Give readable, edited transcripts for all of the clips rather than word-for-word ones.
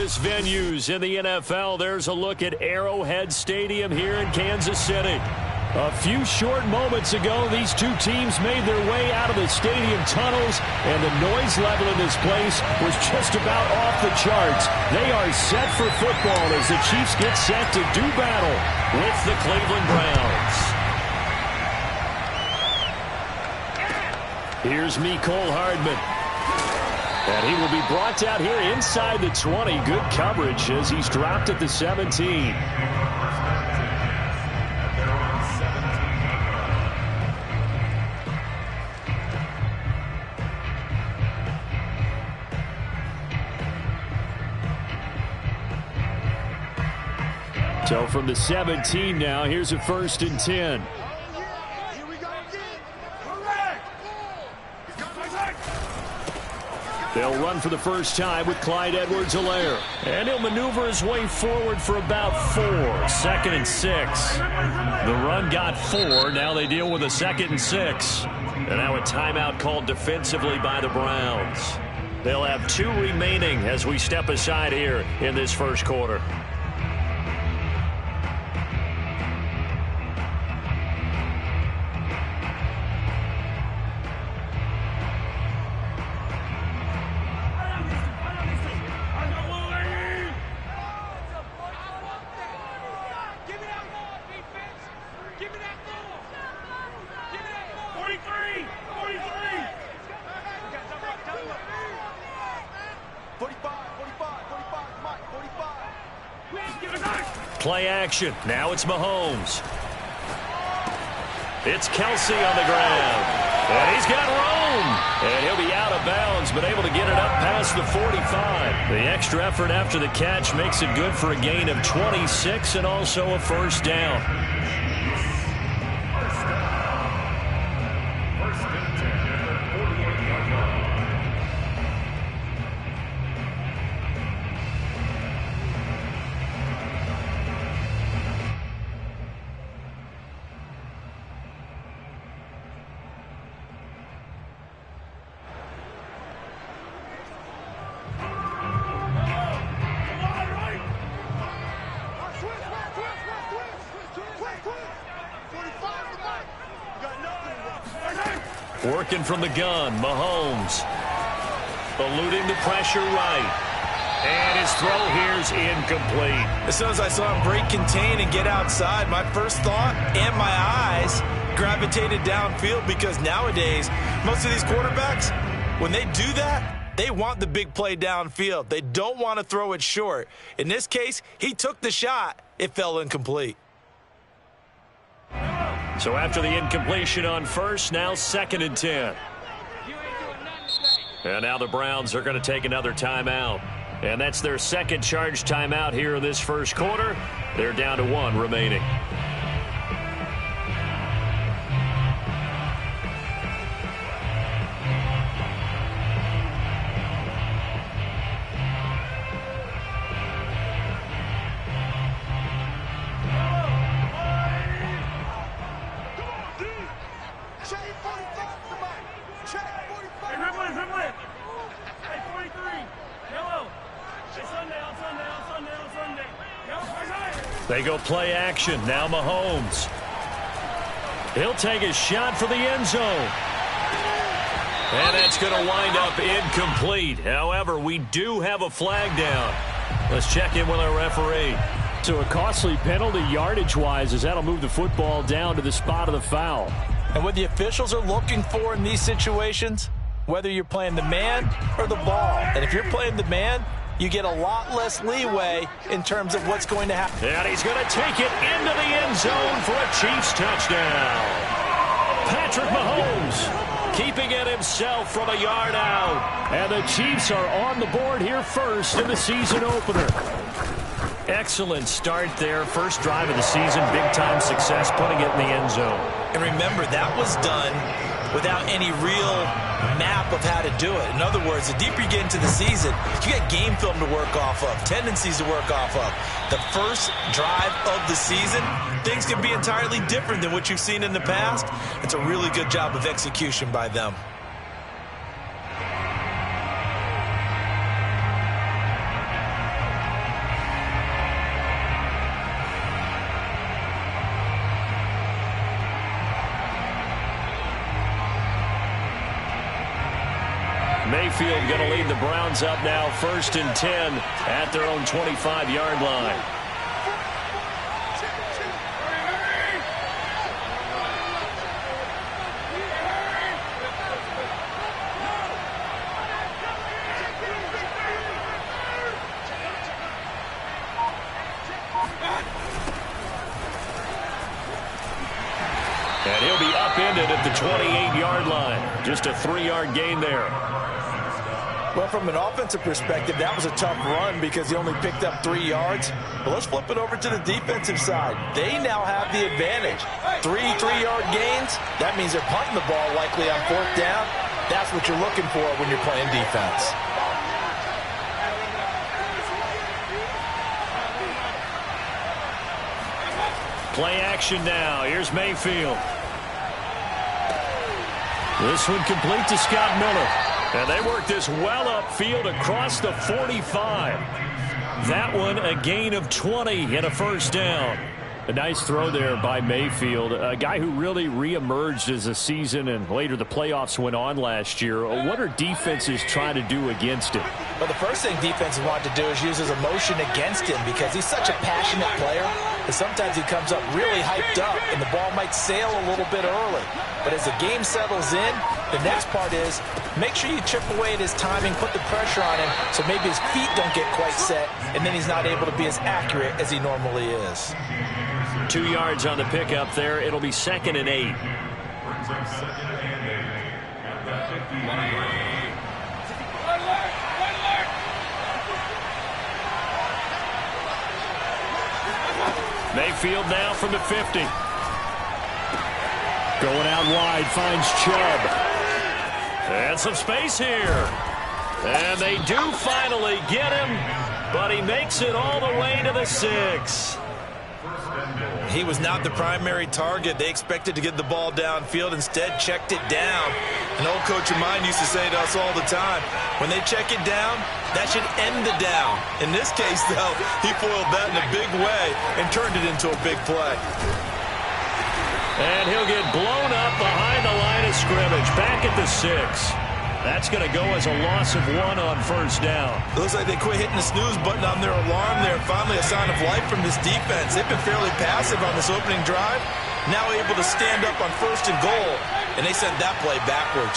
loudest venues in the NFL. There's a look at Arrowhead Stadium here in Kansas City. A few short moments ago, these two teams made their way out of the stadium tunnels, and the noise level in this place was just about off the charts. They are set for football as the Chiefs get set to do battle with the Cleveland Browns. Here's Mecole Hardman. And he will be brought down here inside the 20. Good coverage as he's dropped at the 17. So from the 17 now, here's a 1st and 10. They'll run for the first time with Clyde Edwards-Helaire. And he'll maneuver his way forward for about 4. 2nd and 6. The run got 4. Now they deal with a 2nd and 6. And now a timeout called defensively by the Browns. They'll have 2 remaining as we step aside here in this first quarter. Play action. Now it's Mahomes. It's Kelsey on the ground. And he's got room. And he'll be out of bounds, but able to get it up past the 45. The extra effort after the catch makes it good for a gain of 26 and also a 1st down. Working from the gun, Mahomes. Eluding the pressure right. And his throw here's incomplete. As soon as I saw him break contain and get outside, my first thought and my eyes gravitated downfield, because nowadays, most of these quarterbacks, when they do that, they want the big play downfield. They don't want to throw it short. In this case, he took the shot. It fell incomplete. So after the incompletion on 1st, now 2nd and 10. And now the Browns are going to take another timeout. And that's their 2nd charge timeout here in this first quarter. They're down to 1 remaining. They go play action. Now Mahomes. He'll take a shot for the end zone. And that's going to wind up incomplete. However, we do have a flag down. Let's check in with our referee. So a costly penalty yardage-wise, as that'll move the football down to the spot of the foul. And what the officials are looking for in these situations, whether you're playing the man or the ball. And if you're playing the man, you get a lot less leeway in terms of what's going to happen. And he's going to take it into the end zone for a Chiefs touchdown. Patrick Mahomes keeping it himself from a yard out. And the Chiefs are on the board here first in the season opener. Excellent start there. First drive of the season. Big-time success putting it in the end zone. And remember, that was done without any real map of how to do it. In other words, the deeper you get into the season, you got game film to work off of, tendencies to work off of. The first drive of the season, things can be entirely different than what you've seen in the past. It's a really good job of execution by them. Mayfield going to lead the Browns up now 1st and 10 at their own 25-yard line. And he'll be upended at the 28-yard line. Just a 3-yard gain there. Well, from an offensive perspective, that was a tough run because he only picked up 3 yards. But let's flip it over to the defensive side. They now have the advantage. 3-3-yard gains, that means they're punting the ball likely on 4th down. That's what you're looking for when you're playing defense. Play action now. Here's Mayfield. This one complete to Scott Miller. And they work this well upfield across the 45. That one a gain of 20 and a 1st down. A nice throw there by Mayfield, a guy who really reemerged as the season and later the playoffs went on last year. What are defenses trying to do against him? Well, the first thing defenses want to do is use his emotion against him because he's such a passionate player that sometimes he comes up really hyped up and the ball might sail a little bit early. But as the game settles in, the next part is make sure you chip away at his timing, put the pressure on him so maybe his feet don't get quite set and then he's not able to be as accurate as he normally is. 2 yards on the pickup there. It'll be 2nd and 8. Mayfield now from the 50. Going out wide, finds Chubb. And some space here. And they do finally get him, but he makes it all the way to the 6. He was not the primary target. They expected to get the ball downfield. Instead, checked it down. An old coach of mine used to say to us all the time, when they check it down, that should end the down. In this case, though, he foiled that in a big way and turned it into a big play. And he'll get blown up behind the line of scrimmage. Back at the 6. That's going to go as a loss of 1 on 1st down. It looks like they quit hitting the snooze button on their alarm there. Finally a sign of life from this defense. They've been fairly passive on this opening drive. Now able to stand up on 1st and goal. And they sent that play backwards.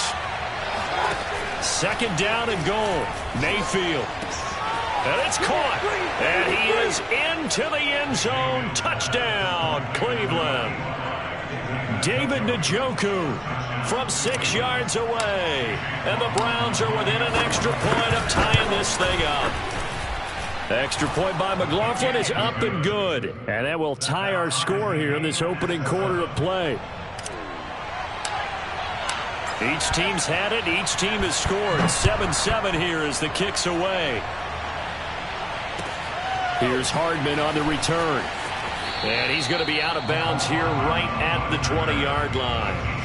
2nd down and goal. Mayfield. And it's caught. And he is into the end zone. Touchdown, Cleveland. David Njoku from 6 yards away. And the Browns are within an extra point of tying this thing up. Extra point by McLaughlin is up and good. And that will tie our score here in this opening quarter of play. Each team's had it. Each team has scored. 7-7 here as the kick's away. Here's Hardman on the return. And he's going to be out of bounds here right at the 20-yard line.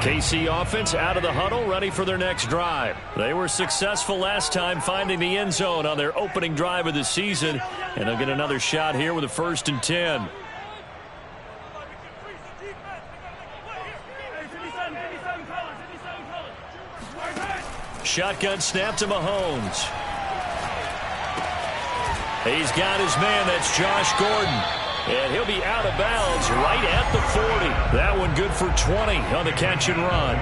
KC offense out of the huddle, ready for their next drive. They were successful last time finding the end zone on their opening drive of the season, and they'll get another shot here with a 1st and 10. Shotgun snap to Mahomes. He's got his man. That's Josh Gordon. And he'll be out of bounds right at the 40. That one good for 20 on the catch and run.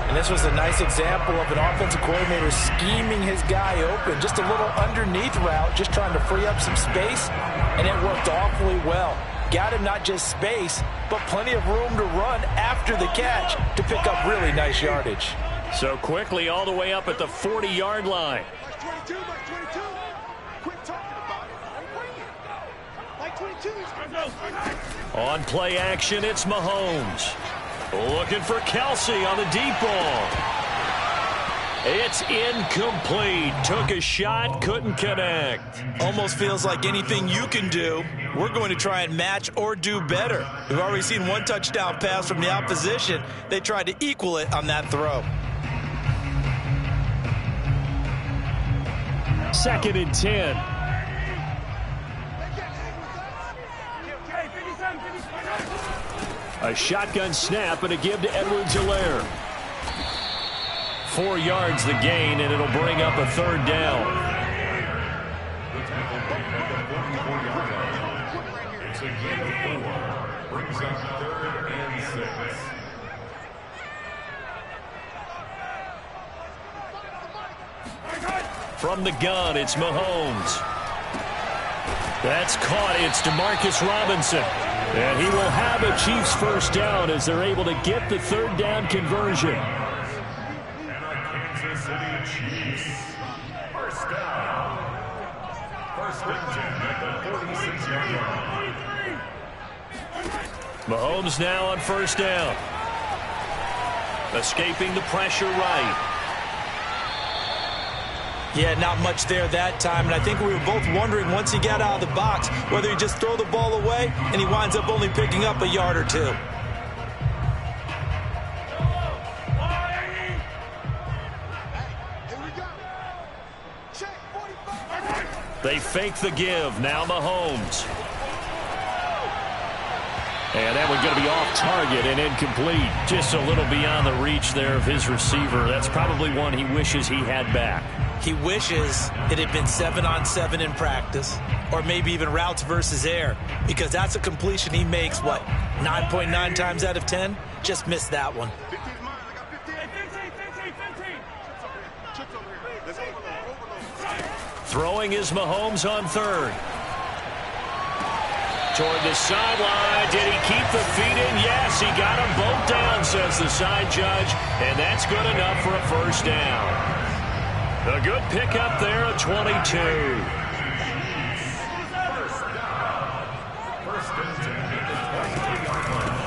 And this was a nice example of an offensive coordinator scheming his guy open. Just a little underneath route, just trying to free up some space. And it worked awfully well. Got him not just space, but plenty of room to run after the catch to pick up really nice yardage. So quickly all the way up at the 40-yard line. On play action, it's Mahomes. Looking for Kelsey on the deep ball. It's incomplete. Took a shot, couldn't connect. Almost feels like anything you can do, we're going to try and match or do better. We've already seen one touchdown pass from the opposition. They tried to equal it on that throw. 2nd and 10. A shotgun snap and a give to Edwards-Helaire. 4 yards the gain, and it'll bring up a 3rd down. It's a gain of 4. Brings up 3rd and 6. From the gun, it's Mahomes. That's caught. It's Demarcus Robinson. And he will have a Chiefs 1st down as they're able to get the 3rd down conversion. And our Kansas City Chiefs 1st down. 1st and 10 at the 46-yard line. Mahomes now on 1st down. Escaping the pressure right. Yeah, not much there that time, and I think we were both wondering once he got out of the box whether he just throw the ball away and he winds up only picking up a yard or 2. They fake the give. Now Mahomes. And that one's going to be off target and incomplete. Just a little beyond the reach there of his receiver. That's probably one he wishes he had back. He wishes it had been 7-on-7 in practice, or maybe even routes versus air, because that's a completion he makes, 9.9 times out of 10? Just missed that one. Throwing is Mahomes on 3rd. Toward the sideline. Did he keep the feet in? Yes, he got them both down, says the side judge, and that's good enough for a 1st down. A good pickup there at 22.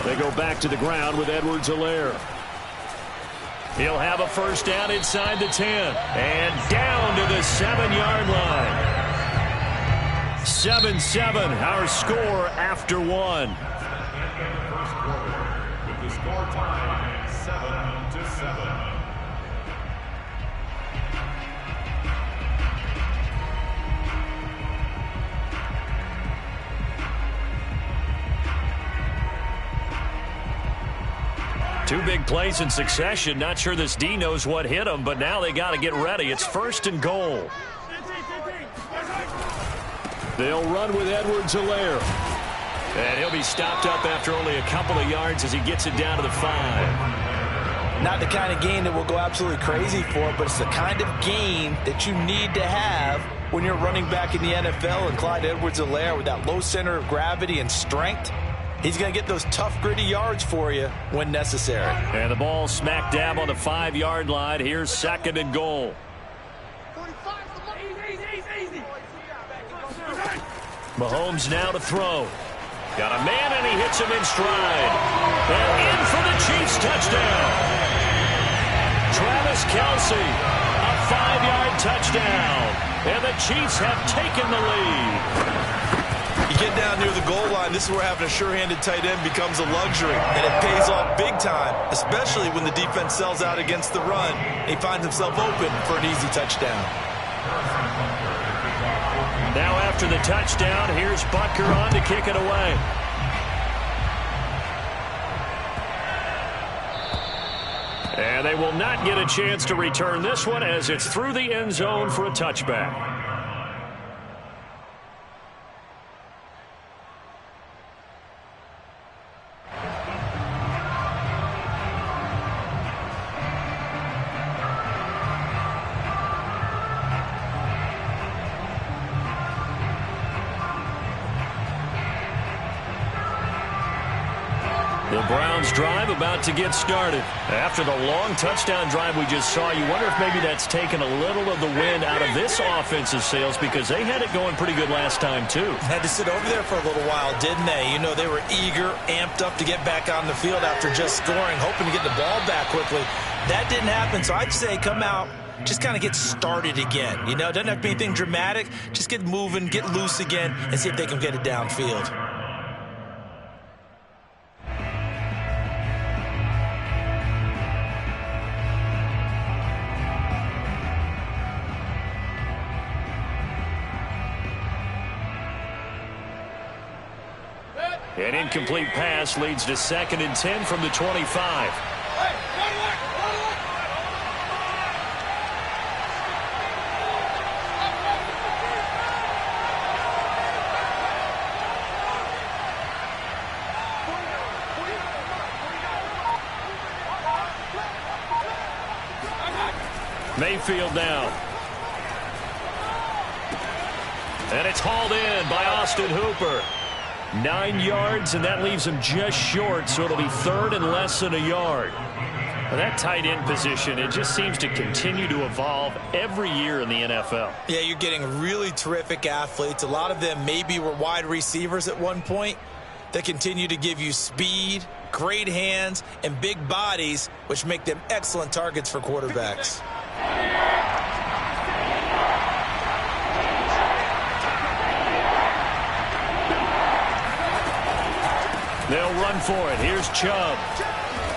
They go back to the ground with Edwards-Helaire. He'll have a 1st down inside the 10. And down to the 7-yard line. 7-7, our score after 1. With the score time 7-7. Two big plays in succession. Not sure this D knows what hit him, but now they got to get ready. It's 1st and goal. They'll run with Edwards-Helaire. And he'll be stopped up after only a couple of yards as he gets it down to the 5. Not the kind of gain that we'll go absolutely crazy for, but it's the kind of gain that you need to have when you're running back in the NFL. And Clyde Edwards-Helaire, with that low center of gravity and strength, he's going to get those tough, gritty yards for you when necessary. And the ball smack dab on the 5-yard line. Here's 2nd and goal. Mahomes now to throw. Got a man, and he hits him in stride. And in for the Chiefs touchdown. Travis Kelce, a 5-yard touchdown. And the Chiefs have taken the lead. You get down near the goal line, this is where having a sure-handed tight end becomes a luxury, and it pays off big time, especially when the defense sells out against the run, and he finds himself open for an easy touchdown. Now after the touchdown, here's Butker on to kick it away. And they will not get a chance to return this one as it's through the end zone for a touchback. The Browns drive about to get started. After the long touchdown drive we just saw, you wonder if maybe that's taken a little of the wind out of this offensive sails, because they had it going pretty good last time too. Had to sit over there for a little while, didn't they? You know, they were eager, amped up to get back on the field after just scoring, hoping to get the ball back quickly. That didn't happen, so I'd say come out, just kind of get started again. You know, it doesn't have to be anything dramatic. Just get moving, get loose again, and see if they can get it downfield. An incomplete pass leads to 2nd and 10 from the 25. Mayfield now. And it's hauled in by Austin Hooper. 9 yards, and that leaves him just short, so it'll be 3rd and less than a yard. Well, that tight end position, it just seems to continue to evolve every year in the NFL. Yeah, you're getting really terrific athletes. A lot of them maybe were wide receivers at one point. They continue to give you speed, great hands, and big bodies, which make them excellent targets for quarterbacks. They'll run for it. Here's Chubb.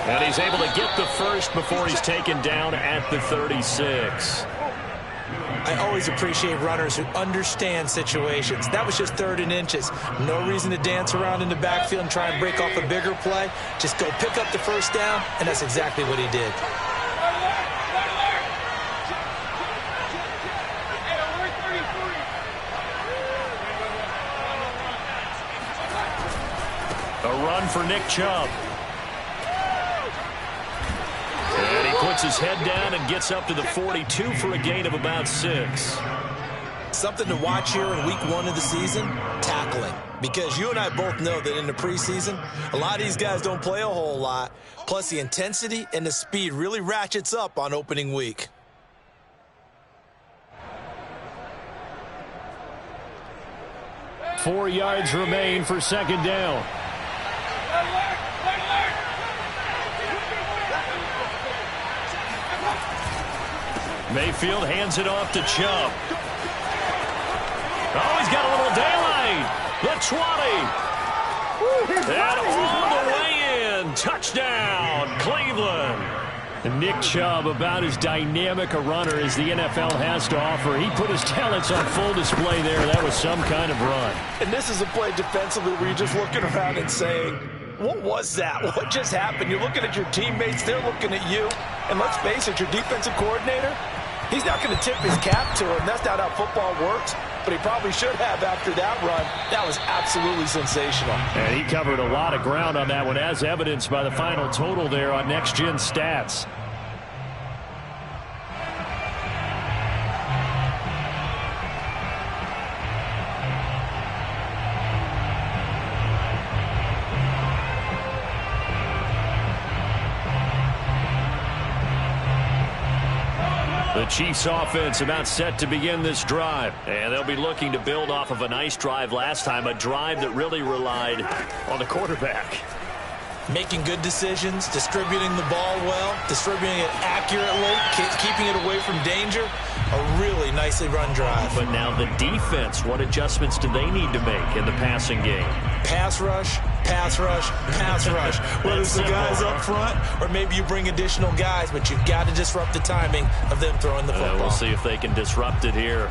And he's able to get the first before he's taken down at the 36. I always appreciate runners who understand situations. That was just 3rd and inches. No reason to dance around in the backfield and try and break off a bigger play. Just go pick up the first down, and that's exactly what he did. A run for Nick Chubb. And he puts his head down and gets up to the 42 for a gain of about 6. Something to watch here in week 1 of the season, tackling. Because you and I both know that in the preseason, a lot of these guys don't play a whole lot. Plus, the intensity and the speed really ratchets up on opening week. Four yards remain for 2nd down. Mayfield hands it off to Chubb. Oh, he's got a little daylight. The 20. And all the way in. Touchdown, Cleveland. And Nick Chubb, about as dynamic a runner as the NFL has to offer. He put his talents on full display there. That was some kind of run. And this is a play defensively where you're just looking around and saying, what was that? What just happened? You're looking at your teammates. They're looking at you. And let's face it, your defensive coordinator, he's not going to tip his cap to him. That's not how football works. But he probably should have after that run. That was absolutely sensational. And he covered a lot of ground on that one, as evidenced by the final total there on Next Gen Stats. The Chiefs offense about set to begin this drive. And they'll be looking to build off of a nice drive last time, a drive that really relied on the quarterback. Making good decisions, distributing the ball well, distributing it accurately, keeping it away from danger. A really nicely run drive. But now the defense, what adjustments do they need to make in the passing game? Pass rush, pass rush, pass rush. Whether it's the guys up front or maybe you bring additional guys, but you've got to disrupt the timing of them throwing the football. We'll see if they can disrupt it here.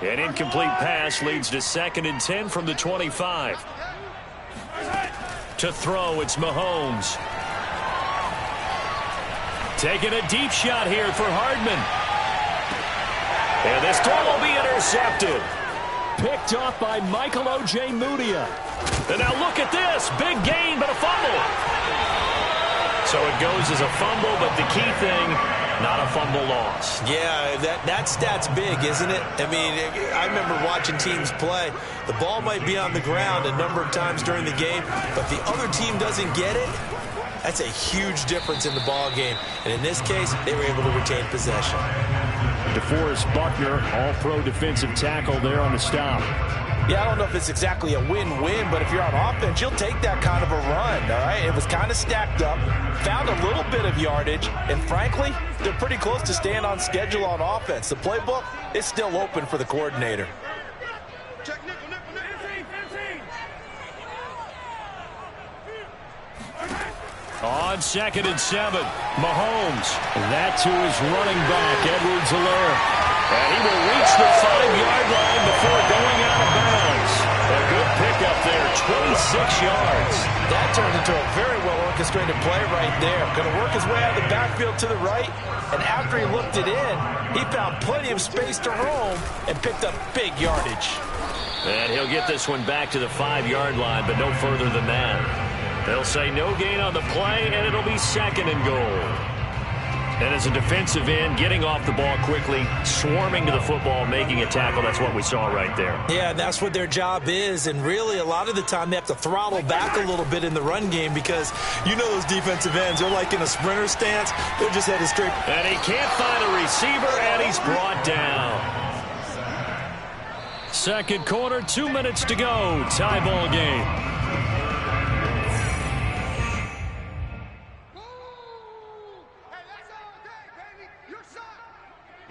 An incomplete pass leads to 2nd and 10 from the 25. To throw, it's Mahomes. Taking a deep shot here for Hardman. And this throw will be intercepted. Picked off by Michael Ojemudia. And now look at this. Big gain, but a fumble. So it goes as a fumble, but the key thing, not a fumble loss. Yeah, that stat's big, isn't it? I mean, I remember watching teams play. The ball might be on the ground a number of times during the game, but the other team doesn't get it. That's a huge difference in the ball game. And in this case, they were able to retain possession. DeForest Buckner, all-pro defensive tackle there on the stop. Yeah, I don't know if it's exactly a win-win, but if you're on offense, you'll take that kind of a run, all right? It was kind of stacked up, found a little bit of yardage, and frankly, they're pretty close to staying on schedule on offense. The playbook is still open for the coordinator. On 2nd and 7, Mahomes. That to his running back, Edwards-Helaire. And he will reach the 5-yard line before going out of bounds. A good pickup there, 26 yards. That turned into a very well-orchestrated play right there. Going to work his way out of the backfield to the right, and after he looked it in, he found plenty of space to roam and picked up big yardage. And he'll get this one back to the 5-yard line, but no further than that. They'll say no gain on the play, and it'll be 2nd and goal. And as a defensive end, getting off the ball quickly, swarming to the football, making a tackle, that's what we saw right there. Yeah, that's what their job is, and really a lot of the time they have to throttle back a little bit in the run game because you know those defensive ends, they're like in a sprinter stance, they're just headed straight. And he can't find a receiver, and he's brought down. Second quarter, 2 minutes to go, tie ball game.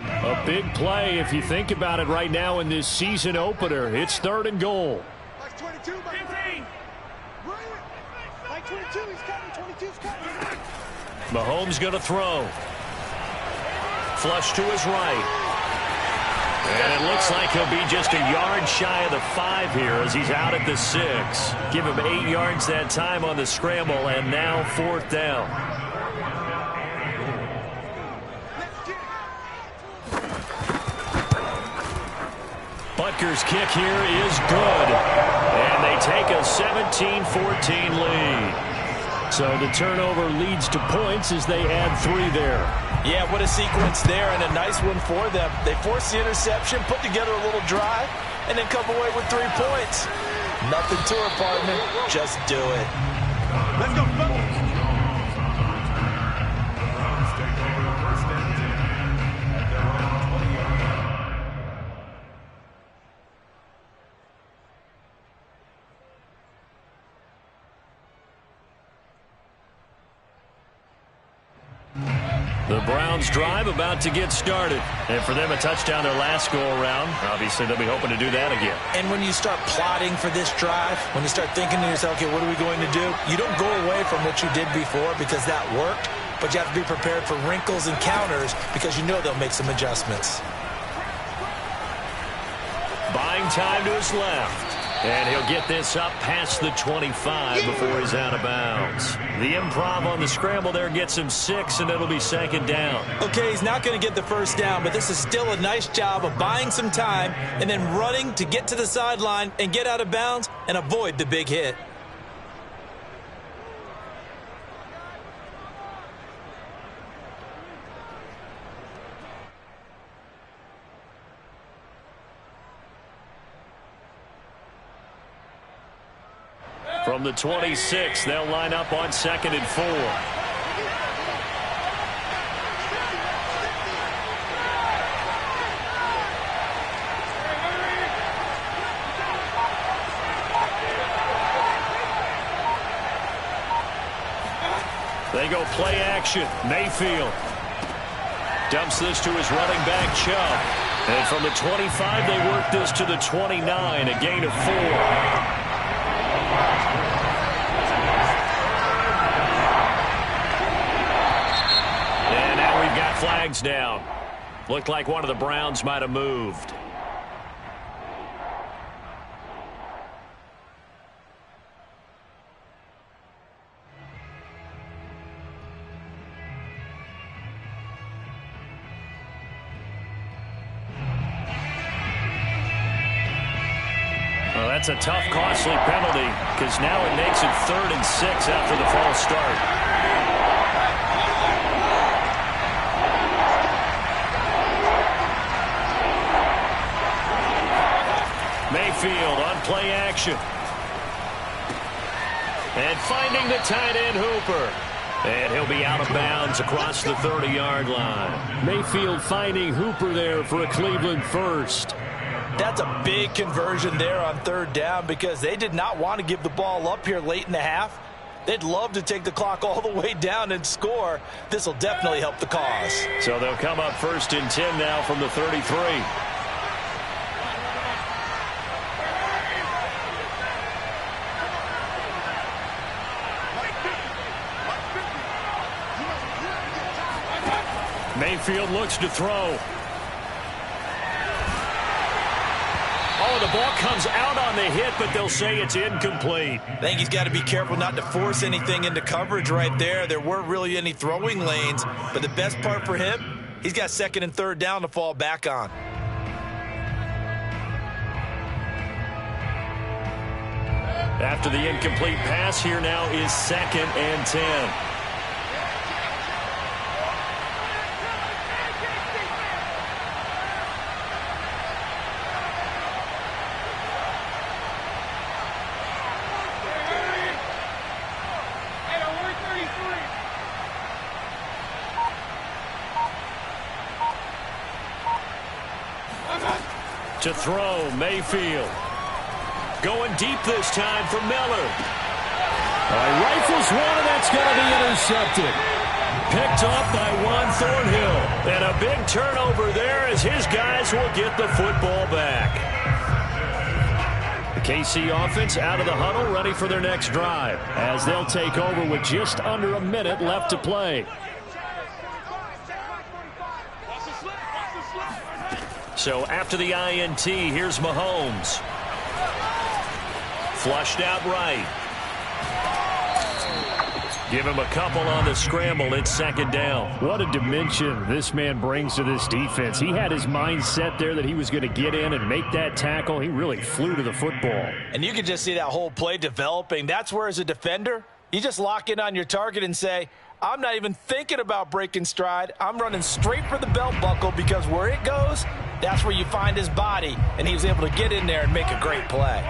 A big play if you think about it right now in this season opener. It's 3rd and goal. Like 22, baby. Like 22, he's cutting. 22's cutting. Mahomes going to throw. Flush to his right. And it looks like he'll be just a yard shy of the 5 here as he's out at the 6. Give him 8 yards that time on the scramble, and now 4th down. Butker's kick here is good. And they take a 17-14 lead. So the turnover leads to points as they add 3 there. Yeah, what a sequence there, and a nice one for them. They force the interception, put together a little drive, and then come away with 3 points. Nothing to it, partner. Just do it. Let's go, fellas. The Browns drive about to get started. And for them, a touchdown their last go-around. Obviously, they'll be hoping to do that again. And when you start plotting for this drive, when you start thinking to yourself, okay, what are we going to do? You don't go away from what you did before because that worked, but you have to be prepared for wrinkles and counters because you know they'll make some adjustments. Buying time to his left. And he'll get this up past the 25 before he's out of bounds. The improv on the scramble there gets him 6, and it'll be 2nd down. Okay, he's not going to get the 1st down, but this is still a nice job of buying some time and then running to get to the sideline and get out of bounds and avoid the big hit. From the 26, they'll line up on 2nd and 4. They go play action. Mayfield dumps this to his running back, Chubb. And from the 25, they work this to the 29, a gain of 4. Flags down. Looked like one of the Browns might have moved. Well, that's a tough, costly penalty because now it makes it 3rd and 6 after the false start. Mayfield on play action. And finding the tight end Hooper. And he'll be out of bounds across the 30-yard line. Mayfield finding Hooper there for a Cleveland first. That's a big conversion there on 3rd down because they did not want to give the ball up here late in the half. They'd love to take the clock all the way down and score. This will definitely help the cause. So they'll come up 1st and 10 now from the 33. Mayfield looks to throw. Oh, the ball comes out on the hit, but they'll say it's incomplete. I think he's got to be careful not to force anything into coverage right there. There weren't really any throwing lanes, but the best part for him, he's got second and third down to fall back on. After the incomplete pass, here now is 2nd and 10. To throw, Mayfield. Going deep this time for Miller. Rifles one, and that's going to be intercepted. Picked off by Juan Thornhill. And a big turnover there as his guys will get the football back. The KC offense out of the huddle, ready for their next drive, as they'll take over with just under a minute left to play. So after the INT, here's Mahomes. Flushed out right. Give him a couple on the scramble. It's 2nd down. What a dimension this man brings to this defense. He had his mind set there that he was going to get in and make that tackle. He really flew to the football. And you can just see that whole play developing. That's where, as a defender, you just lock in on your target and say, I'm not even thinking about breaking stride. I'm running straight for the belt buckle, because where it goes, that's where you find his body. And he was able to get in there and make a great play.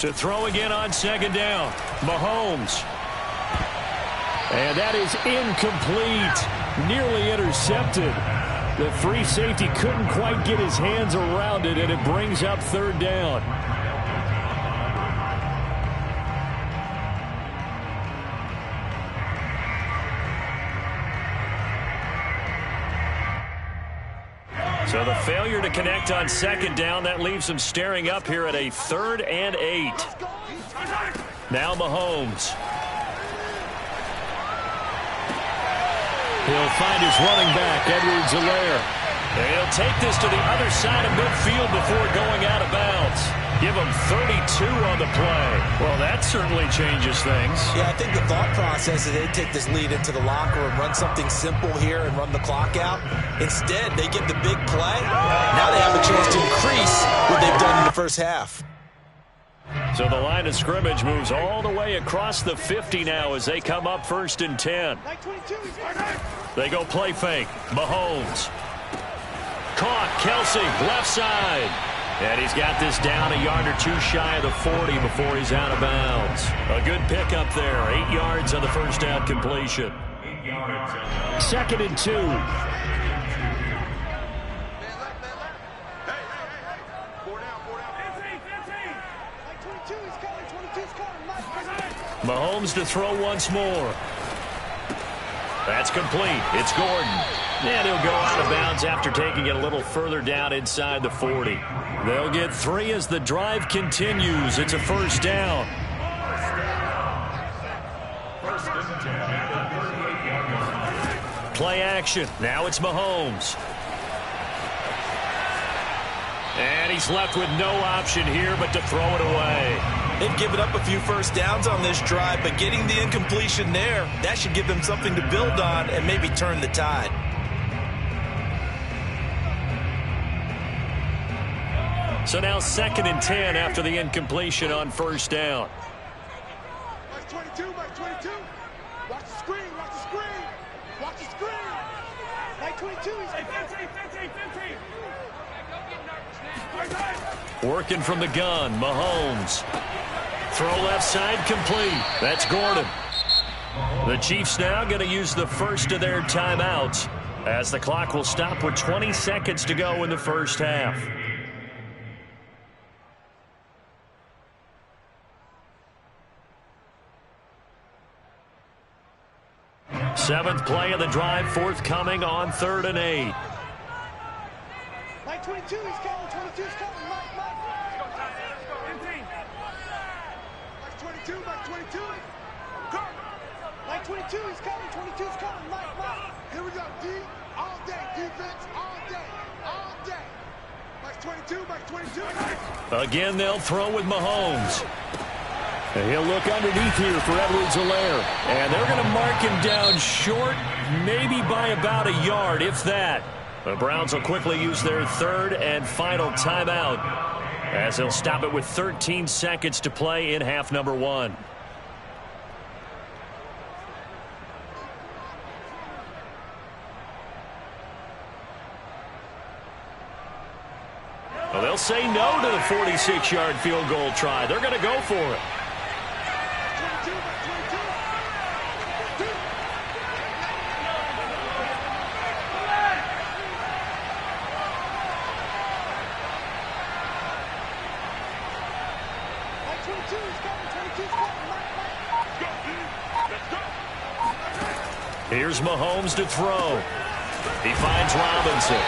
To throw again on 2nd down. Mahomes. And that is incomplete. Nearly intercepted. The free safety couldn't quite get his hands around it, and it brings up 3rd down. So the failure to connect on 2nd down, that leaves him staring up here at a 3rd and 8. Now Mahomes. He'll find his running back, Edwards-Helaire. He'll take this to the other side of midfield before going out of bounds. Give him 32 on the play. Well, that certainly changes things. Yeah, I think the thought process is they take this lead into the locker room, run something simple here and run the clock out. Instead, they get the big play. Now they have a chance to increase what they've done in the first half. So the line of scrimmage moves all the way across the 50 now as they come up 1st and 10. They go play fake. Mahomes. Caught. Kelsey, left side. And he's got this down a yard or two shy of the 40 before he's out of bounds. A good pickup there. 8 yards on the first down completion. 2nd and 2. Mahomes to throw once more. That's complete. It's Gordon. And he'll go out of bounds after taking it a little further down inside the 40. They'll get 3 as the drive continues. It's a 1st down. Play action. Now it's Mahomes. And he's left with no option here but to throw it away. They've given up a few first downs on this drive, but getting the incompletion there, that should give them something to build on and maybe turn the tide. So now 2nd and 10 after the incompletion on 1st down. Mike 22, Mike 22. Watch the screen, watch the screen. Watch the screen. Mike 22, he's 15, 15, 15. Working from the gun, Mahomes. Throw left side, complete. That's Gordon. The Chiefs now going to use the first of their timeouts as the clock will stop with 20 seconds to go in the first half. Seventh play of the drive forthcoming on 3rd and 8. Mike 22, he's coming. 22's coming. Mike. 22, Mike 22. Go. Mike 22, he's coming. 22's coming. Mike. Here we go. D, all day. Defense, all day. All day. Mike 22, Mike 22. Again, they'll throw with Mahomes. And he'll look underneath here for Edwards-Helaire. And they're going to mark him down short, maybe by about a yard, if that. The Browns will quickly use their third and final timeout, as they'll stop it with 13 seconds to play in half number one. Well, they'll say no to the 46-yard field goal try. They're going to go for it. Here's Mahomes to throw. He finds Robinson.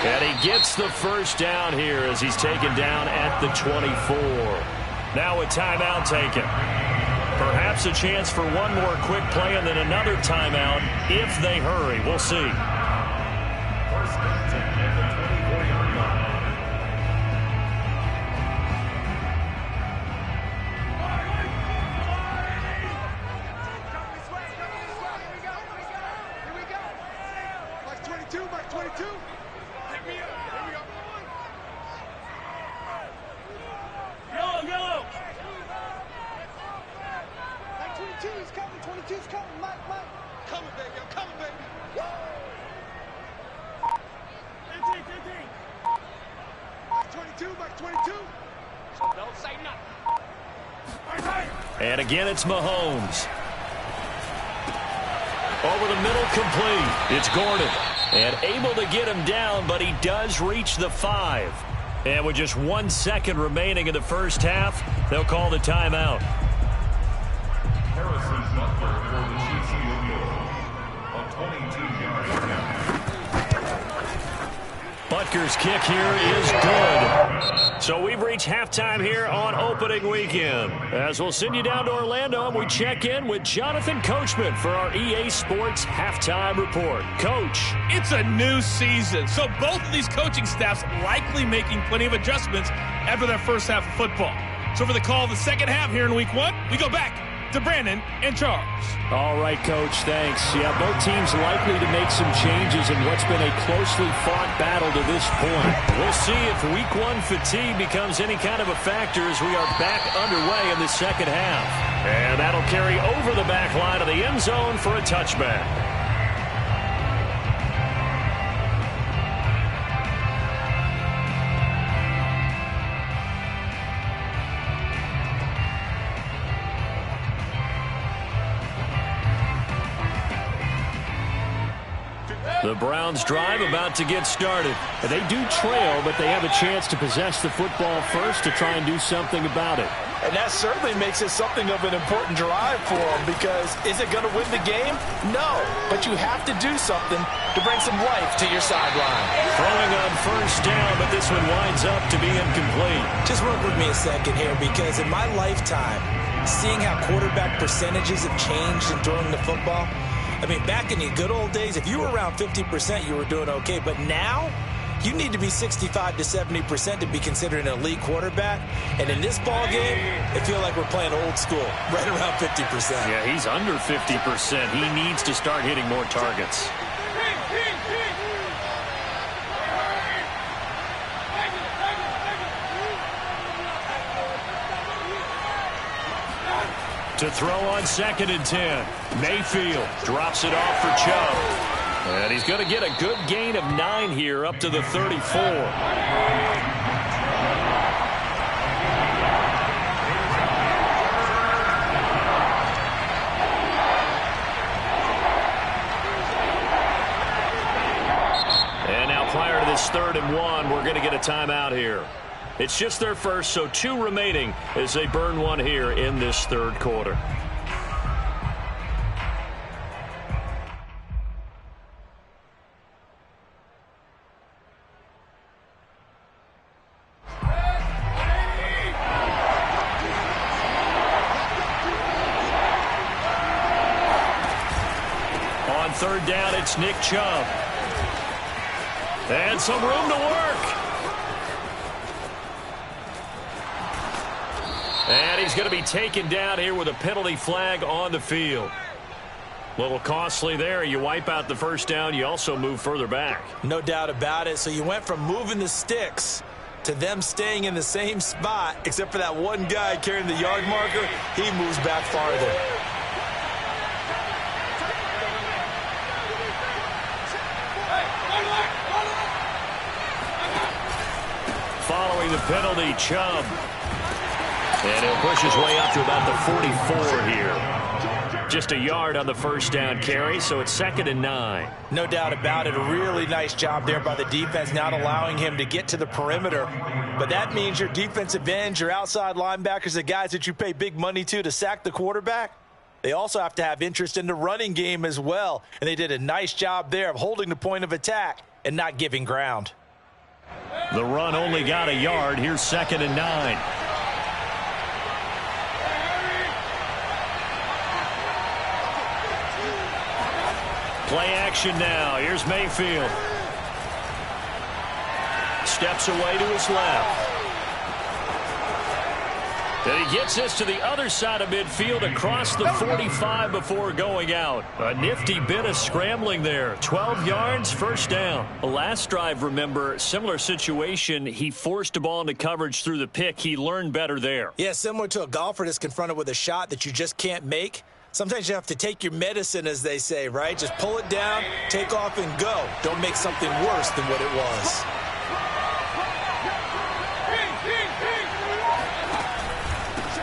And he gets the first down here as he's taken down at the 24. Now a timeout taken. Perhaps a chance for one more quick play and then another timeout if they hurry. We'll see. First down at the 24-yard line. Here we go. Mike 22, Mike 22. Pick me up. Here we go. Go. Mike 22, he's coming. 22's coming. Mike. Coming, baby. I'm coming, baby. Woo! Mike 22, Mike 22. So don't say nothing. And again, it's Mahomes. Over the middle, complete. It's Gordon. And able to get him down, but he does reach the 5. And with just 1 second remaining in the first half, they'll call the timeout. Harrison Butker for the Chiefs field goal. A 22-yard penalty. Butker's kick here is good. So we've reached halftime here on opening weekend. As we'll send you down to Orlando, and we check in with Jonathan Coachman for our EA Sports Halftime Report. Coach. It's a new season, so both of these coaching staffs likely making plenty of adjustments after their first half of football. So for the call of the second half here in week one, we go back to Brandon and Charles. All right, Coach, thanks. Yeah, both teams likely to make some changes in what's been a closely fought battle to this point. We'll see if week one fatigue becomes any kind of a factor as we are back underway in the second half. And that'll carry over the back line of the end zone for a touchback. The Browns drive about to get started. They do trail, but they have a chance to possess the football first to try and do something about it. And that certainly makes it something of an important drive for them, because is it going to win the game? No, but you have to do something to bring some life to your sideline. Throwing on first down, but this one winds up to be incomplete. Just work with me a second here, because in my lifetime, seeing how quarterback percentages have changed in throwing the football, I mean, back in the good old days, if you were around 50%, you were doing okay. But now, you need to be 65 to 70% to be considered an elite quarterback. And in this ball game, it feels like we're playing old school, right around 50%. Yeah, he's under 50%. He needs to start hitting more targets. To throw on 2nd and 10. Mayfield drops it off for Chubb. And he's going to get a good gain of 9 here up to the 34. And now prior to this 3rd and 1, we're going to get a timeout here. It's just their first, so 2 remaining as they burn one here in this 3rd quarter. third down, it's Nick Chubb. And some room to work. And he's going to be taken down here with a penalty flag on the field. A little costly there. You wipe out the first down. You also move further back. No doubt about it. So you went from moving the sticks to them staying in the same spot, except for that one guy carrying the yard marker. He moves back farther. Following the penalty, Chubb. And he'll push his way up to about the 44 here. Just a yard on the first down carry, so it's 2nd and 9. No doubt about it. A really nice job there by the defense, not allowing him to get to the perimeter. But that means your defensive ends, your outside linebackers, the guys that you pay big money to sack the quarterback, they also have to have interest in the running game as well. And they did a nice job there of holding the point of attack and not giving ground. The run only got a yard. Here's 2nd and 9. Play action now. Here's Mayfield. Steps away to his left. And he gets this to the other side of midfield across the 45 before going out. A nifty bit of scrambling there. 12 yards, first down. The last drive, remember, similar situation. He forced the ball into coverage through the pick. He learned better there. Yeah, similar to a golfer that's confronted with a shot that you just can't make. Sometimes you have to take your medicine, as they say, right? Just pull it down, take off, and go. Don't make something worse than what it was.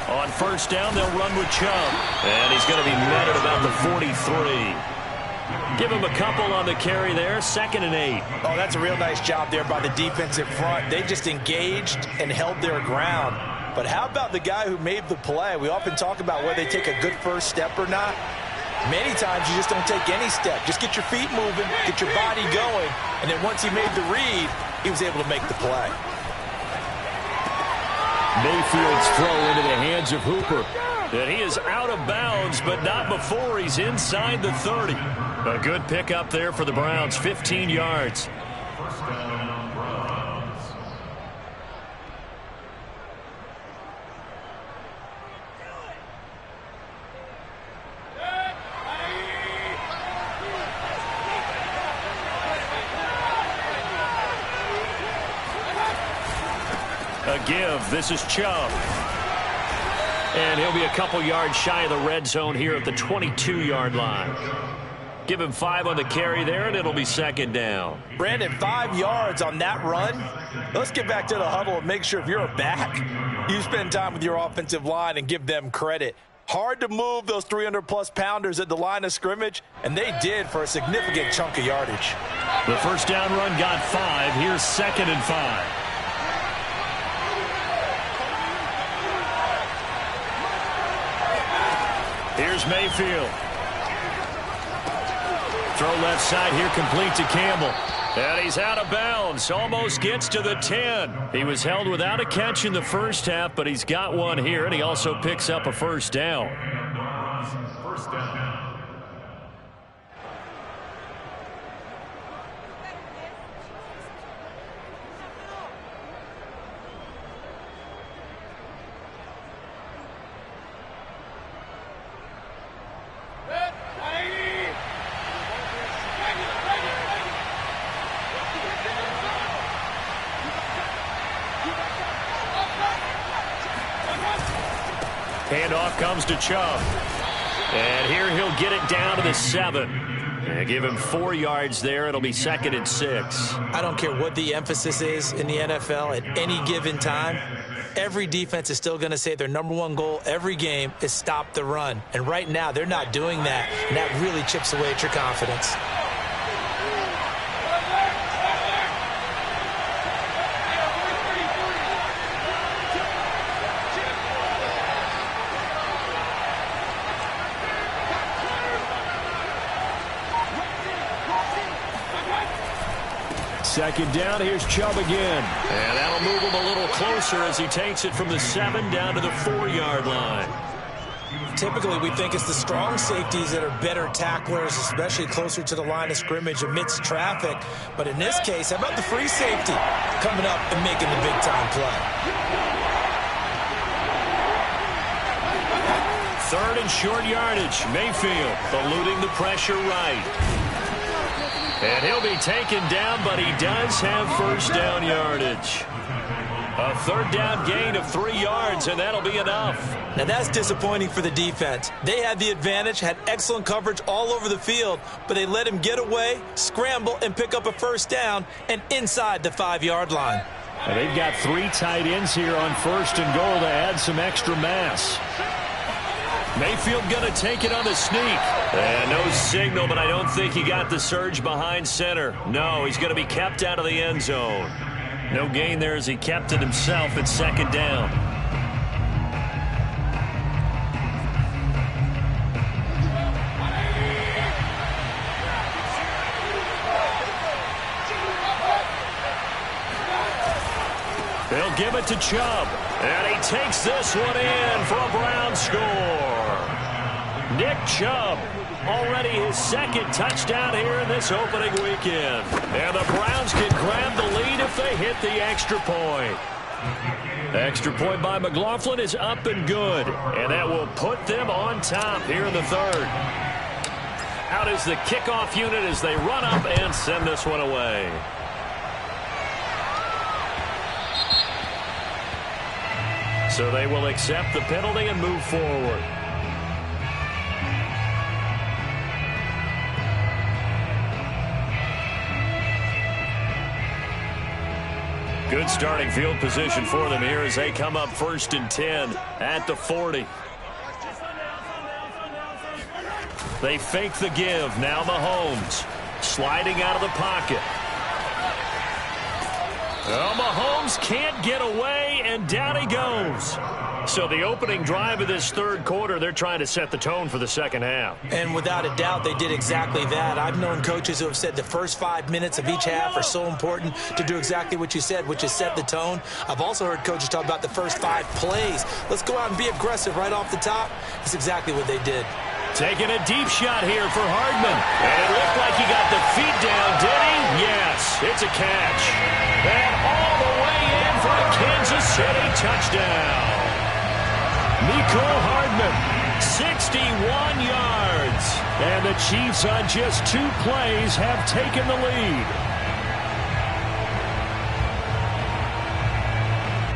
On first down, they'll run with Chubb. And he's going to be met at about the 43. Give him a couple on the carry there. 2nd and 8. Oh, that's a real nice job there by the defensive front. They just engaged and held their ground. But how about the guy who made the play? We often talk about whether they take a good first step or not. Many times you just don't take any step. Just get your feet moving, get your body going, and then once he made the read, he was able to make the play. Mayfield's throw into the hands of Hooper. And he is out of bounds, but not before he's inside the 30. A good pickup there for the Browns, 15 yards. First down, Browns. A give. This is Chubb. And he'll be a couple yards shy of the red zone here at the 22-yard line. Give him 5 on the carry there, and it'll be 2nd down. Brandon, 5 yards on that run. Let's get back to the huddle and make sure if you're a back, you spend time with your offensive line and give them credit. Hard to move those 300-plus pounders at the line of scrimmage, and they did for a significant chunk of yardage. The first down run got 5. Here's 2nd and 5. Here's Mayfield. Throw left side here, complete to Campbell. And he's out of bounds. Almost gets to the 10. He was held without a catch in the first half, but he's got one here, and he also picks up a first down. First down. Handoff comes to Chubb. And here he'll get it down to the 7. And give him 4 yards there. It'll be 2nd and 6. I don't care what the emphasis is in the NFL at any given time. Every defense is still going to say their #1 goal every game is stop the run. And right now, they're not doing that. And that really chips away at your confidence. Second down, here's Chubb again. And that'll move him a little closer as he takes it from the 7 down to the 4-yard line. Typically, we think it's the strong safeties that are better tacklers, especially closer to the line of scrimmage amidst traffic. But in this case, how about the free safety coming up and making the big-time play? 3rd and short yardage. Mayfield eluding the pressure right. And he'll be taken down, but he does have first down yardage. A 3rd down gain of 3 yards, and that'll be enough. Now that's disappointing for the defense. They had the advantage, had excellent coverage all over the field, but they let him get away, scramble, and pick up a first down, and inside the 5-yard line. And they've got 3 tight ends here on 1st and goal to add some extra mass. Mayfield going to take it on the sneak. And no signal, but I don't think he got the surge behind center. No, he's going to be kept out of the end zone. No gain there as he kept it himself at 2nd down. They'll give it to Chubb. And he takes this one in for a Browns score. Nick Chubb, already his 2nd touchdown here in this opening weekend. And the Browns can grab the lead if they hit the extra point. The extra point by McLaughlin is up and good. And that will put them on top here in the 3rd. Out is the kickoff unit as they run up and send this one away. So they will accept the penalty and move forward. Good starting field position for them here as they come up 1st and 10 at the 40. They fake the give. Now Mahomes sliding out of the pocket. Oh, Mahomes can't get away, and down he goes. So the opening drive of this 3rd quarter, they're trying to set the tone for the 2nd half. And without a doubt, they did exactly that. I've known coaches who have said the first 5 minutes of each half are so important to do exactly what you said, which is set the tone. I've also heard coaches talk about the first 5 plays. Let's go out and be aggressive right off the top. That's exactly what they did. Taking a deep shot here for Hardman. And it looked like he got the feet down, did he? Yes, it's a catch. And all the way in for a Kansas City touchdown. Mecole Hardman, 61 yards. And the Chiefs on just 2 plays have taken the lead.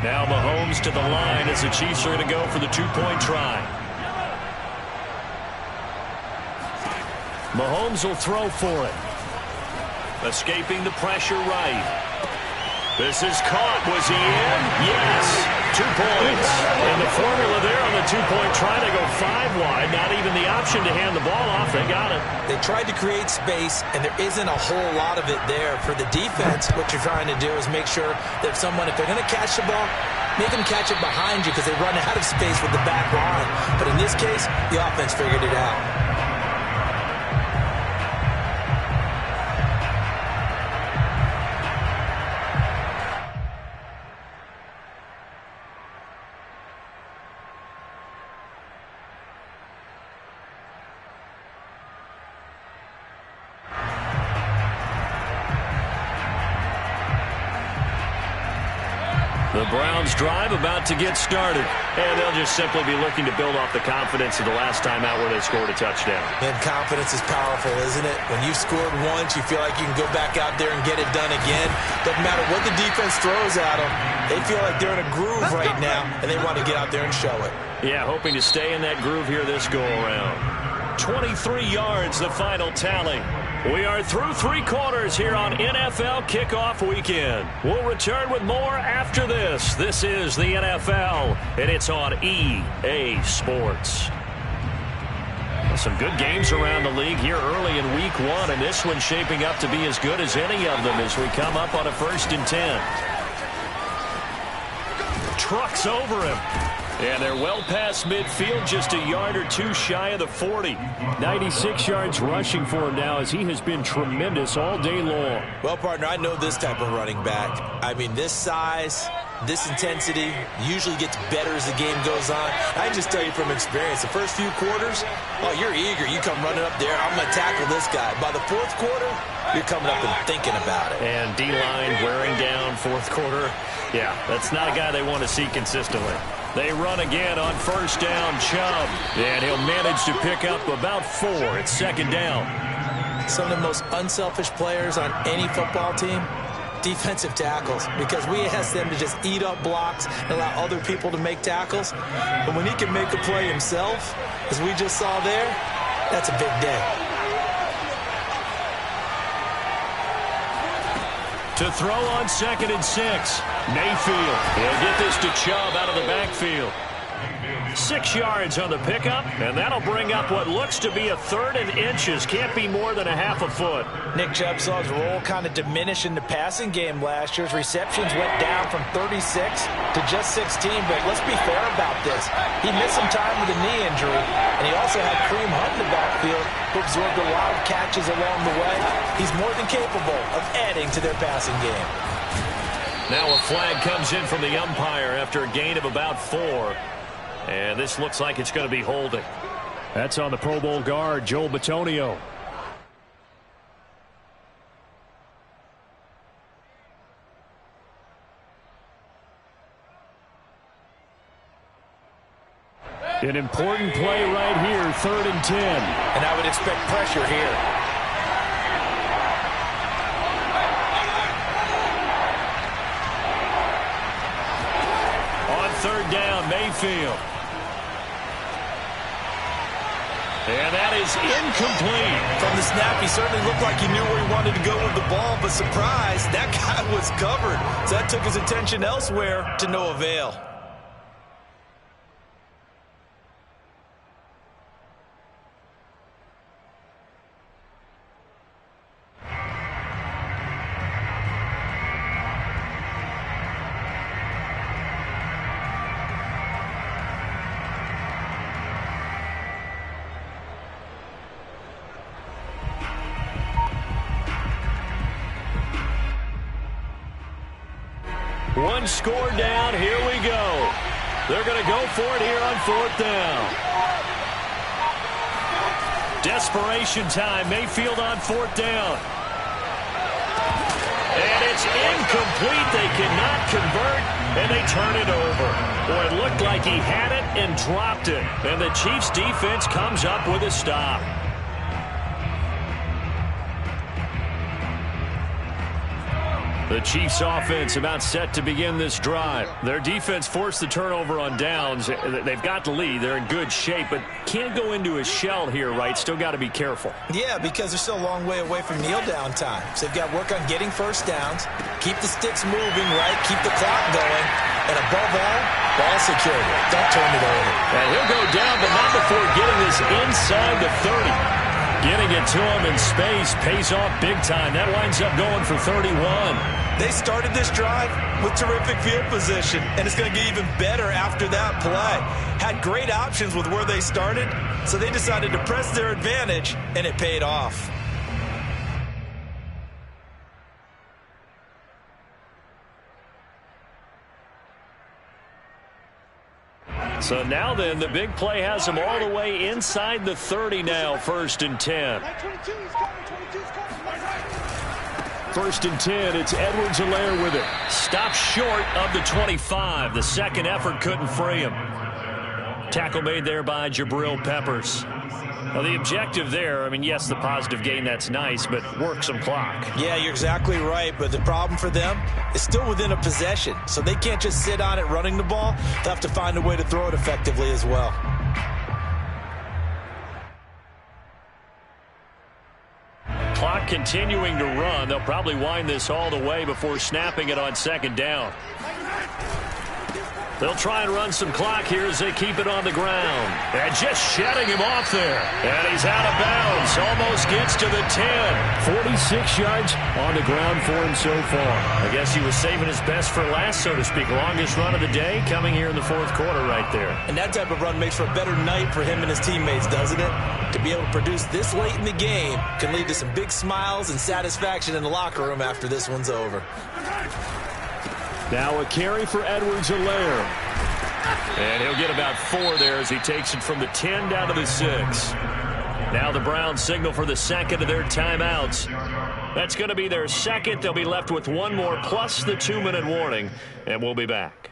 Now Mahomes to the line as the Chiefs are going to go for the 2-point try. Mahomes will throw for it. Escaping the pressure right. This is caught. Was he in? Yes. 2 points. And the formula there on the 2-point try to go 5 wide. Not even the option to hand the ball off. They got it. They tried to create space, and there isn't a whole lot of it there for the defense. What you're trying to do is make sure that if they're going to catch the ball, make them catch it behind you because they run out of space with the back line. But in this case, the offense figured it out. The Browns drive about to get started. And they'll just simply be looking to build off the confidence of the last time out where they scored a touchdown. And confidence is powerful, isn't it? When you've scored once, you feel like you can go back out there and get it done again. Doesn't matter what the defense throws at them. They feel like they're in a groove right now, and they want to get out there and show it. Yeah, hoping to stay in that groove here this go-around. 23 yards, the final tally. We are through 3 quarters here on NFL Kickoff Weekend. We'll return with more after this. This is the NFL, and it's on EA Sports. Some good games around the league here early in Week 1, and this one's shaping up to be as good as any of them as we come up on a 1st and 10. Trucks over him. And they're well past midfield, just a yard or 2 shy of the 40. 96 yards rushing for him now as he has been tremendous all day long. Well, partner, I know this type of running back. I mean, this size, this intensity usually gets better as the game goes on. I can just tell you from experience, the first few quarters, oh, you're eager. You come running up there, I'm going to tackle this guy. By the fourth quarter, you're coming up and thinking about it. And D-line wearing down fourth quarter. Yeah, that's not a guy they want to see consistently. They run again on first down, Chubb. And he'll manage to pick up about 4. It's second down. Some of the most unselfish players on any football team, defensive tackles, because we ask them to just eat up blocks and allow other people to make tackles. But when he can make a play himself, as we just saw there, that's a big day. To throw on 2nd and 6. Mayfield. He'll get this to Chubb out of the backfield. 6 yards on the pickup, and that'll bring up what looks to be a 3rd and inches. Can't be more than a half a foot. Nick Chubb saw his role kind of diminish in the passing game last year. His receptions went down from 36 to just 16, but let's be fair about this. He missed some time with a knee injury, and he also had Kareem Hunt in the backfield, who absorbed a lot of catches along the way. He's more than capable of adding to their passing game. Now a flag comes in from the umpire after a gain of about 4. And this looks like it's going to be holding. That's on the Pro Bowl guard, Joel Bitonio. An important play right here, 3rd and 10. And I would expect pressure here. On 3rd down, Mayfield. And that is incomplete. From the snap, he certainly looked like he knew where he wanted to go with the ball, but surprise, that guy was covered. So that took his attention elsewhere to no avail. One score down. Here we go. They're going to go for it here on 4th down. Desperation time. Mayfield on 4th down. And it's incomplete. They cannot convert, and they turn it over. Boy, it looked like he had it and dropped it. And the Chiefs defense comes up with a stop. The Chiefs offense about set to begin this drive. Their defense forced the turnover on downs. They've got the lead. They're in good shape, but can't go into a shell here, right? Still got to be careful. Yeah, because they're still a long way away from kneel down time. So they've got to work on getting first downs, keep the sticks moving, right? Keep the clock going. And above all, ball security. Don't turn it over. And he'll go down, but not before getting this inside the 30. Getting it to him in space pays off big time. That winds up going for 31. They started this drive with terrific field position, and it's going to get even better after that play. Had great options with where they started, so they decided to press their advantage, and it paid off. So now then, the big play has them all the way inside the 30 now, 1st and 10. 1st and 10, it's Edwards-Helaire with it. Stopped short of the 25. The second effort couldn't free him. Tackle made there by Jabril Peppers. Now, the objective there, I mean, yes, the positive gain, that's nice, but work some clock. Yeah, you're exactly right, but the problem for them is still within a possession, so they can't just sit on it running the ball. They'll have to find a way to throw it effectively as well. Clock continuing to run. They'll probably wind this all the way before snapping it on 2nd down. They'll try and run some clock here as they keep it on the ground. And just shedding him off there. And he's out of bounds. Almost gets to the 10. 46 yards on the ground for him so far. I guess he was saving his best for last, so to speak. Longest run of the day coming here in the 4th quarter right there. And that type of run makes for a better night for him and his teammates, doesn't it? To be able to produce this late in the game can lead to some big smiles and satisfaction in the locker room after this one's over. Now a carry for Edwards-Helaire. And he'll get about 4 there as he takes it from the 10 down to the 6. Now the Browns signal for the second of their timeouts. That's going to be their second. They'll be left with 1 more plus the 2-minute warning, and we'll be back.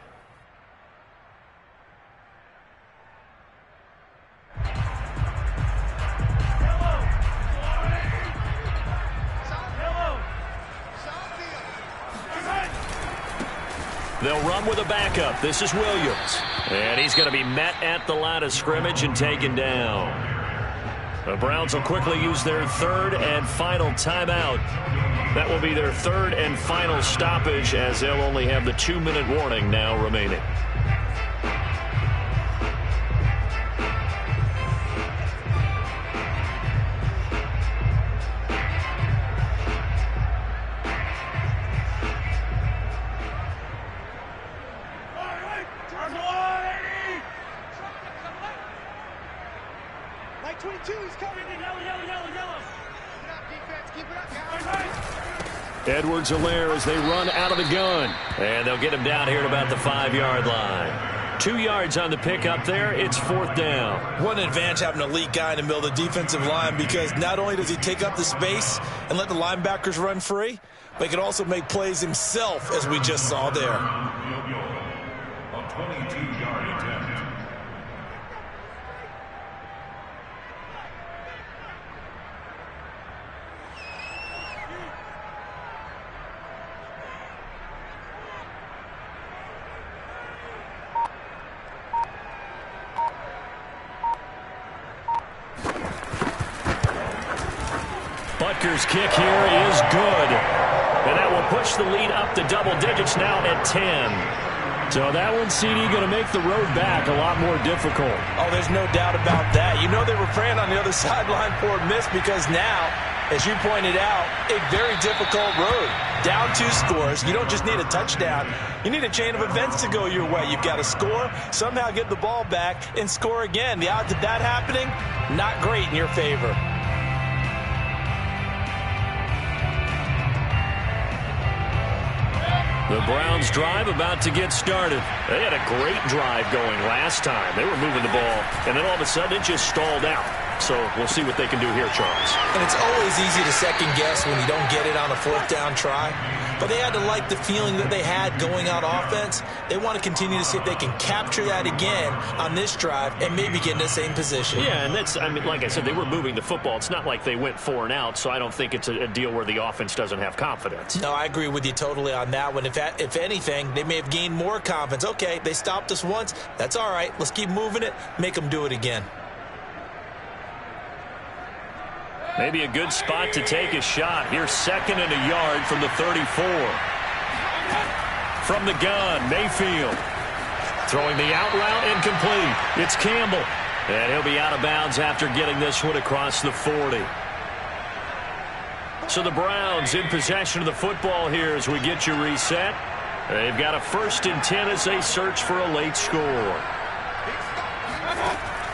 They'll run with a backup. This is Williams. And he's going to be met at the line of scrimmage and taken down. The Browns will quickly use their 3rd and final timeout. That will be their 3rd and final stoppage, as they'll only have the 2-minute warning now remaining. Edwards-Helaire as they run out of the gun. And they'll get him down here at about the 5-yard line. 2 yards on the pickup there. It's 4th down. What an advantage having an elite guy in the middle of the defensive line, because not only does he take up the space and let the linebackers run free, but he can also make plays himself, as we just saw there. A 22-yard attempt. Butker's kick here is good. And that will push the lead up to double digits now at 10. So that one, CD, going to make the road back a lot more difficult. Oh, there's no doubt about that. You know they were praying on the other sideline for a miss, because now, as you pointed out, a very difficult road. Down 2 scores. You don't just need a touchdown. You need a chain of events to go your way. You've got to score, somehow get the ball back, and score again. The odds of that happening, not great in your favor. The Browns drive about to get started. They had a great drive going last time. They were moving the ball, and then all of a sudden it just stalled out. So we'll see what they can do here, Charles. And it's always easy to second guess when you don't get it on a 4th down try. But they had to like the feeling that they had going out offense. They want to continue to see if they can capture that again on this drive and maybe get in the same position. Yeah, and that's, I mean, like I said, they were moving the football. It's not like they went 4 and out, so I don't think it's a deal where the offense doesn't have confidence. No, I agree with you totally on that one. If anything, they may have gained more confidence. Okay, they stopped us once. That's all right. Let's keep moving it. Make them do it again. Maybe a good spot to take a shot. Here's 2nd and a yard from the 34. From the gun, Mayfield. Throwing the out route, incomplete. It's Campbell. And he'll be out of bounds after getting this one across the 40. So the Browns in possession of the football here as we get you reset. They've got a 1st and 10 as they search for a late score.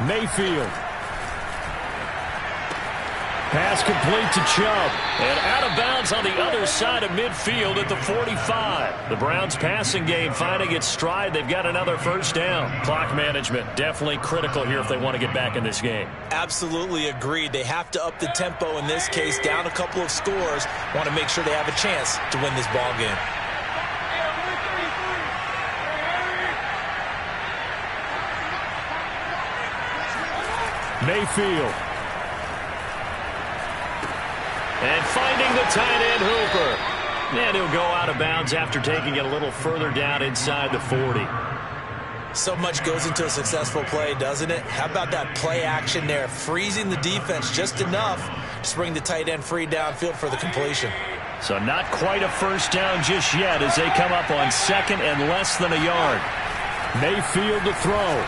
Mayfield. Pass complete to Chubb. And out of bounds on the other side of midfield at the 45. The Browns passing game finding its stride. They've got another 1st down. Clock management definitely critical here if they want to get back in this game. Absolutely agreed. They have to up the tempo in this case. Down a couple of scores. Want to make sure they have a chance to win this ball game. Mayfield. And finding the tight end, Hooper. And he'll go out of bounds after taking it a little further down inside the 40. So much goes into a successful play, doesn't it? How about that play action there? Freezing the defense just enough to bring the tight end free downfield for the completion. So not quite a 1st down just yet as they come up on 2nd and less than a yard. Mayfield to throw.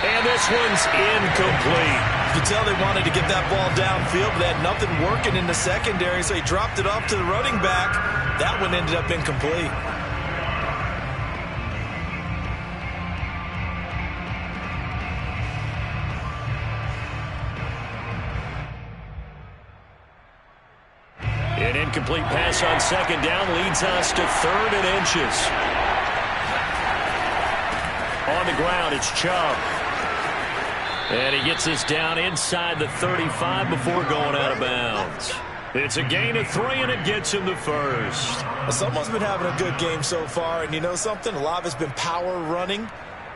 And this one's incomplete. You can tell they wanted to get that ball downfield, but they had nothing working in the secondary, so he dropped it off to the running back. That one ended up incomplete. An incomplete pass on second down leads us to 3rd and inches. On the ground, it's Chubb. And he gets us down inside the 35 before going out of bounds. It's a gain of 3, and it gets him the first. Someone's been having a good game so far, and you know something? A lot of it's been power running.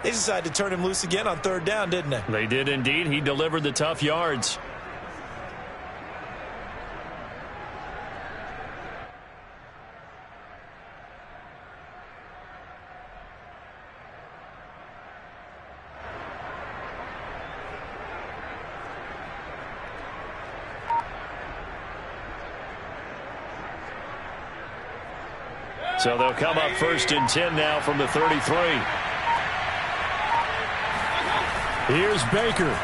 They decided to turn him loose again on 3rd down, didn't they? They did indeed. He delivered the tough yards. So they'll come up 1st and 10 now from the 33. Here's Baker.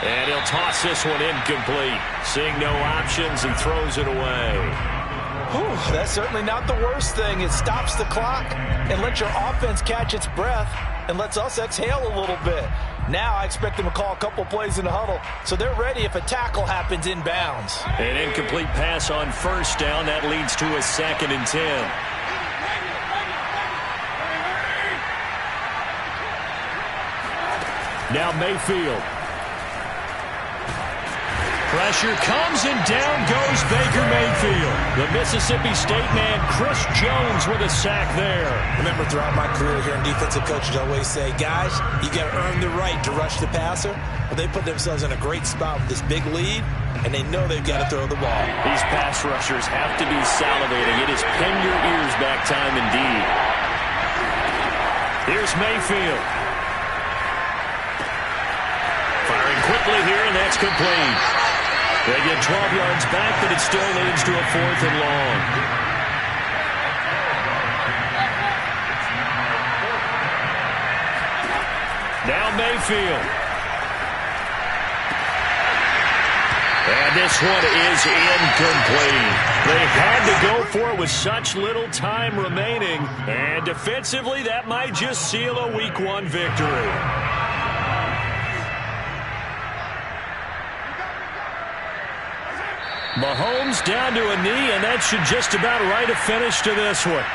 And he'll toss this one incomplete. Seeing no options, he throws it away. Whew, that's certainly not the worst thing. It stops the clock and lets your offense catch its breath and lets us exhale a little bit. Now I expect them to call a couple plays in the huddle, so they're ready if a tackle happens inbounds. An incomplete pass on 1st down. That leads to a 2nd and 10. Now Mayfield. Pressure comes, and down goes Baker Mayfield. The Mississippi State man, Chris Jones, with a sack there. Remember, throughout my career here in defensive coaches, I always say, guys, you got to earn the right to rush the passer. But they put themselves in a great spot with this big lead, and they know they've got to throw the ball. These pass rushers have to be salivating. It is pin your ears back time indeed. Here's Mayfield. Firing quickly here, and that's complete. They get 12 yards back, but it still leads to a 4th and long. Now Mayfield. And this one is incomplete. They had to go for it with such little time remaining. And defensively, that might just seal a Week 1 victory. Mahomes down to a knee, and that should just about write a finish to this one.